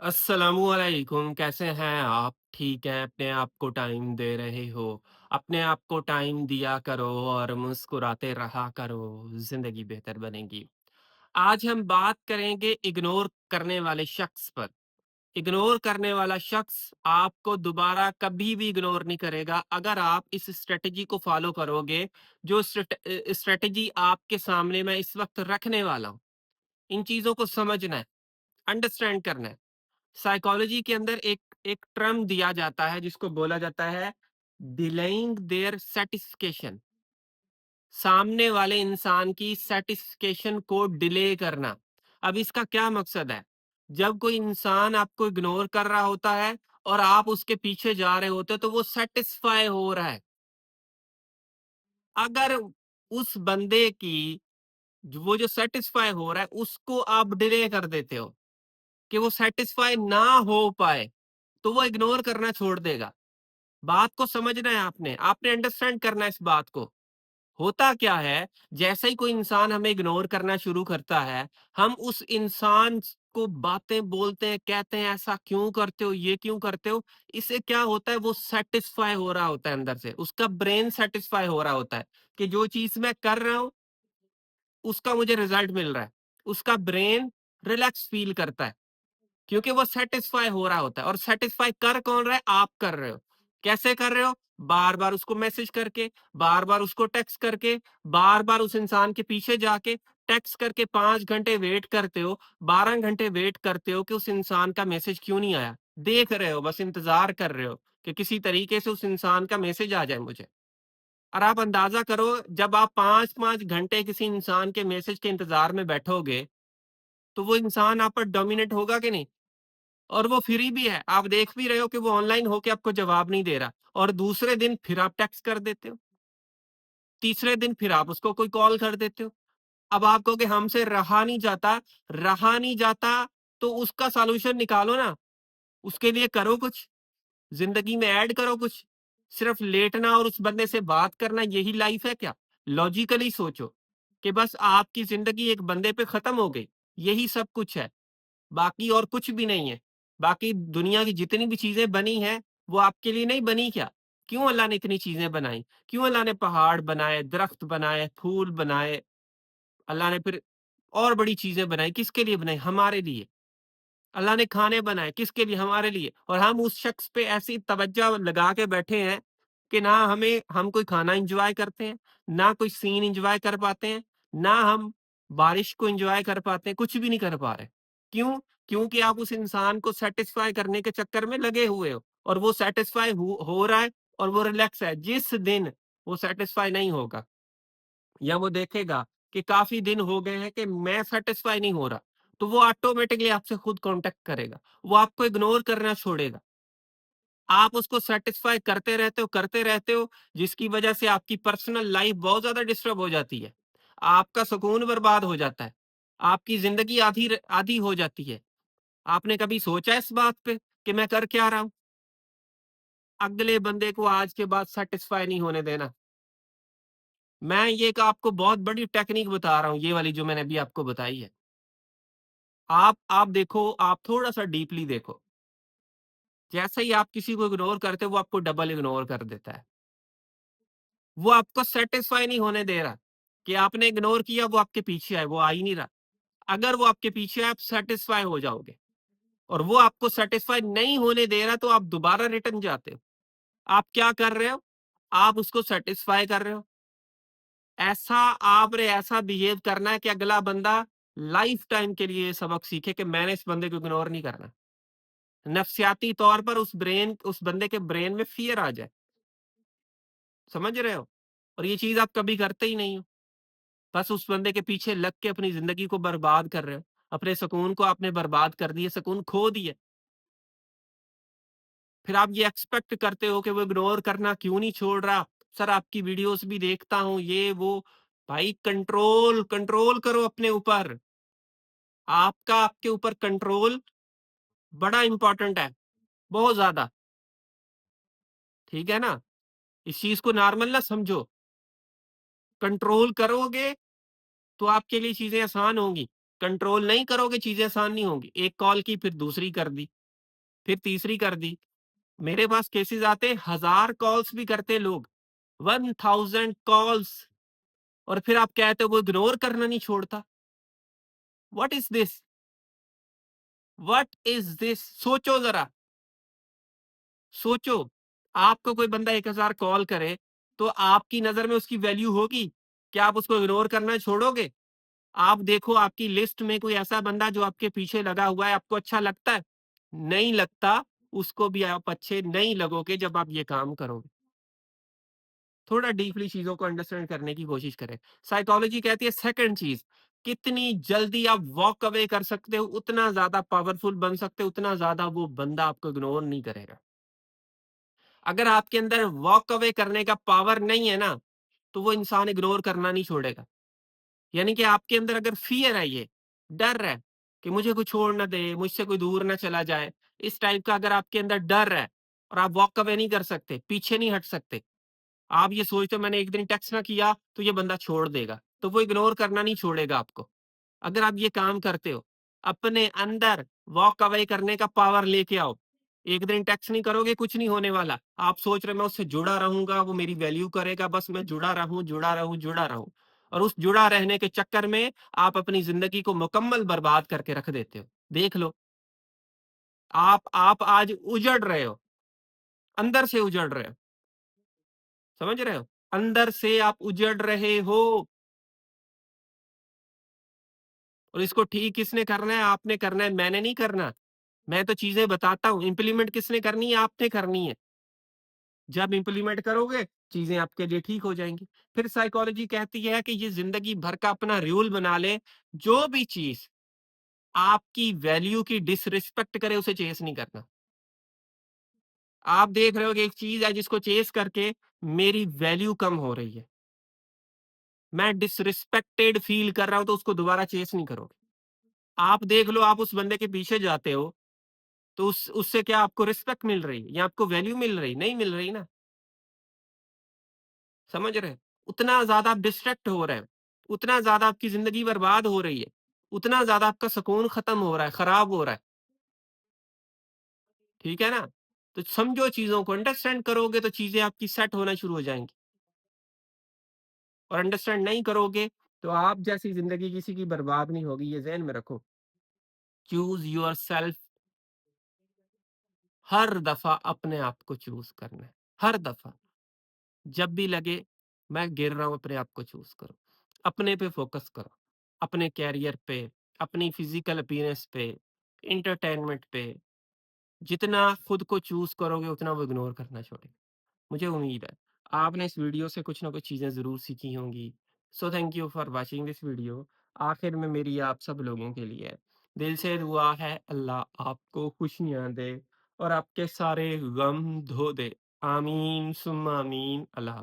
अस्सलामुअलैकुम, कैसे हैं आप? ठीक हैं, अपने आप को टाइम दे रहे हो। अपने आप को टाइम दिया करो और मुस्कुराते रहा करो, ज़िंदगी बेहतर बनेगी। आज हम बात करेंगे इग्नोर करने वाले शख्स पर। इग्नोर करने वाला शख्स आपको दोबारा कभी भी इग्नोर नहीं करेगा अगर आप इस स्ट्रैटेजी को फ़ॉलो करोगे, जो स्ट्रैटेजी आपके सामने मैं इस वक़्त रखने वाला हूँ। इन चीज़ों को समझना है, अंडरस्टैंड करना है। साइकोलॉजी के अंदर एक एक टर्म दिया जाता है जिसको बोला जाता है डिलेइंग देयर सेटिस्फिकेशन। सामने वाले इंसान की सेटिस्फिकेशन को डिले करना। अब इसका क्या मकसद है? जब कोई इंसान आपको इग्नोर कर रहा होता है और आप उसके पीछे जा रहे होते हो तो वो सेटिस्फाई हो रहा है। अगर उस बंदे की वो जो सेटिस्फाई हो रहा है उसको आप डिले कर देते हो कि वो सेटिस्फाई ना हो पाए, तो वो इग्नोर करना छोड़ देगा। बात को समझना है आपने, आपने अंडरस्टैंड करना है इस बात को। होता क्या है, जैसे ही कोई इंसान हमें इग्नोर करना शुरू करता है, हम उस इंसान को बातें बोलते हैं, कहते हैं ऐसा क्यों करते हो, ये क्यों करते हो? इससे क्या होता है वो सैटिस्फाई हो रहा होता है अंदर से, उसका ब्रेन सैटिस्फाई हो रहा होता है कि जो चीज़ मैं कर रहा हूँ, उसका मुझे रिजल्ट मिल रहा है। उसका ब्रेन रिलैक्स फील करता है। क्योंकि वो सैटिस्फाई हो रहा होता है और सैटिस्फाई कर कौन रहा है? आप कर रहे हो। कैसे कर रहे हो? बार-बार उसको मैसेज करके, बार-बार उसको टेक्स्ट करके, बार-बार उस इंसान के पीछे जाके, टेक्स्ट करके 5 घंटे वेट करते हो, 12 घंटे वेट करते हो कि उस इंसान का मैसेज क्यों नहीं आया। देख रहे हो, बस इंतज़ार कर रहे हो कि किसी तरीके से उस इंसान का मैसेज आ जाए मुझे। और आप अंदाज़ा करो, जब आप 5-5 घंटे किसी इंसान के मैसेज के इंतज़ार में बैठोगे, तो वो इंसान आप पर डोमिनेट होगा कि नहीं? और वो फ्री भी है। आप देख भी रहे हो कि वो ऑनलाइन होके आपको जवाब नहीं दे रहा और दूसरे दिन फिर आप टेक्स्ट कर देते हो। तीसरे दिन फिर आप उसको कोई कॉल कर देते हो। अब आप कहोगे हमसे रहा नहीं जाता तो उसका सॉल्यूशन निकालो ना। उसके लिए करो कुछ, ज़िंदगी में ऐड करो कुछ। सिर्फ लेटना और उस बंदे से बात करना यही लाइफ है क्या? लॉजिकली सोचो कि बस आपकी ज़िंदगी एक बंदे पे खत्म हो गई। यही सब कुछ है। बाकी और कुछ भी नहीं है। बाकी दुनिया की जितनी भी चीज़ें बनी हैं, वो आपके लिए नहीं बनी क्या? क्यों अल्लाह ने इतनी चीज़ें बनाई? क्यों अल्लाह ने पहाड़ बनाए, दरख्त बनाए, फूल बनाए? अल्लाह ने फिर और बड़ी चीज़ें बनाई, किसके लिए बनाई? हमारे लिए। अल्लाह ने खाने बनाए, किसके लिए? हमारे लिए। और हम उस शख्स पे ऐसी तवज्जो लगा के बैठे हैं कि ना हम कोई खाना एन्जॉय करते हैं, ना कोई सीन एन्जॉय कर पाते हैं, ना हम बारिश को एन्जॉय कर पाते हैं, कुछ भी नहीं कर पा रहे। क्यों? क्योंकि आप उस इंसान को सैटिस्फाई करने के चक्कर में लगे हुए हो और वो सैटिस्फाई हो रहा है और वो रिलैक्स है। जिस दिन वो सैटिस्फाई नहीं होगा या वो देखेगा कि काफ़ी दिन हो गए हैं कि मैं सैटिस्फाई नहीं हो रहा, तो वो ऑटोमैटिकली आपसे खुद कॉन्टैक्ट करेगा। वो आपको इग्नोर करना छोड़ेगा। आप उसको सैटिस्फाई करते रहते हो, जिसकी वजह से आपकी पर्सनल लाइफ़ बहुत ज़्यादा डिस्टर्ब हो जाती है। आपका सुकून बर्बाद हो जाता है। आपकी ज़िंदगी आधी हो जाती है। आपने कभी सोचा इस बात पे कि मैं कर क्या रहा हूँ? अगले बंदे को आज के बाद सैटिस्फाई नहीं होने देना। मैं ये एक आपको बहुत बड़ी टेक्नीक बता रहा हूँ, ये वाली जो मैंने अभी आपको बताई है। आप देखो, आप थोड़ा-सा डीपली देखो। जैसे ही आप किसी को इग्नोर करते हो, वो आपको डबल इग्नोर कर देता है। वो आपको सैटिस्फाई नहीं होने दे रहा कि आपने इग्नोर किया, वो आपके पीछे है, वो आ ही नहीं रहा। अगर वो आपके पीछे है, आप सैटिस्फाई हो जाओगे और वो आपको सैटिस्फाई नहीं होने दे रहा, तो आप दोबारा रिटर्न जाते हो। आप क्या कर रहे हो? आप उसको सैटिस्फाई कर रहे हो। आपने ऐसा बिहेव करना है कि अगला बंदा लाइफ टाइम के लिए ये सबक सीखे कि मैंने इस बंदे को इग्नोर नहीं करना। नफ्सियाती तौर पर उस बंदे के ब्रेन में फ़ियर आ जाए, समझ रहे हो? और ये चीज़ आप कभी करते ही नहीं हो। बस उस बंदे के पीछे लग के अपनी ज़िंदगी को बर्बाद कर रहे हो। अपने सुकून को आपने बर्बाद कर दिया, सुकून खो दिया। फिर आप ये एक्सपेक्ट करते हो कि वो इग्नोर करना क्यों नहीं छोड़ रहा? सर आपकी वीडियोज़ भी देखता हूँ, ये वो। भाई कंट्रोल करो अपने ऊपर। आपके ऊपर कंट्रोल बड़ा इम्पोर्टेंट है, बहुत ज़्यादा। ठीक है ना? इस चीज़ को नॉर्मल ना समझो। कंट्रोल करोगे तो आपके लिए चीज़ें आसान होंगी। कंट्रोल नहीं करोगे चीज़ें आसान नहीं होंगी। एक कॉल की फिर दूसरी कर दी, फिर तीसरी कर दी। मेरे पास केसेस आते हैं 1000 कॉल्स भी करते लोग, 1000 कॉल्स, और फिर आप कहते हो वो इग्नोर करना नहीं छोड़ता। What is this? What is this? सोचो ज़रा, सोचो। आपको कोई बंदा 1000 कॉल करे, तो आपकी नज़र में उसकी वैल्यू होगी? क्या आप उसको इग्नोर करना छोड़ोगे? आप देखो आपकी लिस्ट में कोई ऐसा बंदा जो आपके पीछे लगा हुआ है, आपको अच्छा लगता है? नहीं लगता, उसको भी आप अच्छे नहीं लगोगे जब आप ये काम करोगे। थोड़ा डीपली चीज़ों को अंडरस्टैंड करने की कोशिश करें। साइकोलॉजी कहती है सेकंड चीज़, कितनी जल्दी आप वॉक अवे कर सकते हो, उतना ज़्यादा पावरफुल बन सकते हो, उतना ज़्यादा वो बंदा आपको इग्नोर नहीं करेगा। अगर आपके अंदर वॉक अवे करने का पावर नहीं है ना, तो वो इंसान इग्नोर करना नहीं छोड़ेगा। यानी कि आपके अंदर अगर फ़ियर है ये, डर है कि मुझे कोई छोड़ ना दे, मुझसे कोई दूर ना चला जाए, इस टाइप का अगर आपके अंदर डर है और आप वॉक अवे नहीं कर सकते, पीछे नहीं हट सकते, आप ये सोचते हो मैंने एक दिन टेक्स्ट ना किया तो ये बंदा छोड़ देगा, तो वो इग्नोर करना नहीं छोड़ेगा आपको। अगर आप ये काम करते हो, अपने अंदर वॉक अवे करने का पावर लेके आओ। एक दिन टेक्स्ट नहीं करोगे, कुछ नहीं होने वाला। आप सोच रहे मैं उससे जुड़ा रहूँगा, वो मेरी वैल्यू करेगा, बस मैं जुड़ा रहूँ, जुड़ा रहूँ, जुड़ा रहूँ। और उस जुड़ा रहने के चक्कर में आप अपनी ज़िंदगी को मुकम्मल बर्बाद करके रख देते हो। देख लो, आप आज उजड़ रहे हो, अंदर से उजड़ रहे हो, समझ रहे हो? अंदर से आप उजड़ रहे हो। और इसको ठीक किसने करना है? आपने करना है, मैंने नहीं करना। मैं तो चीज़ें बताता हूँ, इम्प्लीमेंट किसने करनी है? आपने करनी है। जब इम्प्लीमेंट करोगे, चीज़ें आपके लिए ठीक हो जाएँगी। फिर साइकोलॉजी कहती है कि ये ज़िंदगी भर का अपना रूल बना ले, जो भी चीज़ आपकी वैल्यू की डिसरिस्पेक्ट करे, उसे चेज़ नहीं करना। आप देख रहे हो कि एक चीज़ है जिसको चेज़ करके मेरी वैल्यू कम हो रही है। मैं डिसरिस्पेक्टेड फ़ील कर रहा हूँ, तो उसको दोबारा चेज़ नहीं करोगे। आप देख लो, आप उस बंदे के पीछे जाते हो, तो उससे क्या आपको रिस्पेक्ट मिल रही है या आपको वैल्यू मिल रही? नहीं मिल रही ना, समझ रहे हैं? उतना ज़्यादा आप डिस्ट्रैक्ट हो रहे हैं, उतना ज़्यादा आपकी ज़िंदगी बर्बाद हो रही है, उतना ज़्यादा आपका सुकून खत्म हो रहा है, खराब हो रहा है, ठीक है ना? तो समझो चीज़ों को, अंडरस्टैंड करोगे तो चीज़ें आपकी सेट होना शुरू हो जाएँगी, और अंडरस्टैंड नहीं करोगे, तो आप जैसी ज़िंदगी किसी की बर्बाद नहीं होगी, ये ज़हन में रखो। चूज़ योरसेल्फ, हर दफ़ा अपने आप को चूज़ करना है, हर दफ़ा। जब भी लगे मैं गिर रहा हूँ, अपने आप को चूज़ करो। अपने पे फ़ोकस करो। अपने करियर पे, अपनी फ़िज़िकल अपीयरेंस पे, एंटरटेनमेंट पे। जितना खुद को चूज़ करोगे, उतना वो इग्नोर करना छोड़ेगा। मुझे उम्मीद है आपने इस वीडियो से कुछ ना कुछ चीज़ें ज़रूर सीखी होंगी। So thank you for watching this video. आखिर में मेरी आप सब लोगों के लिए दिल से दुआ है, अल्लाह आपको खुशियाँ दे और आपके सारे गम धो दे। आमीन सुम्मा आमीन। अल्लाह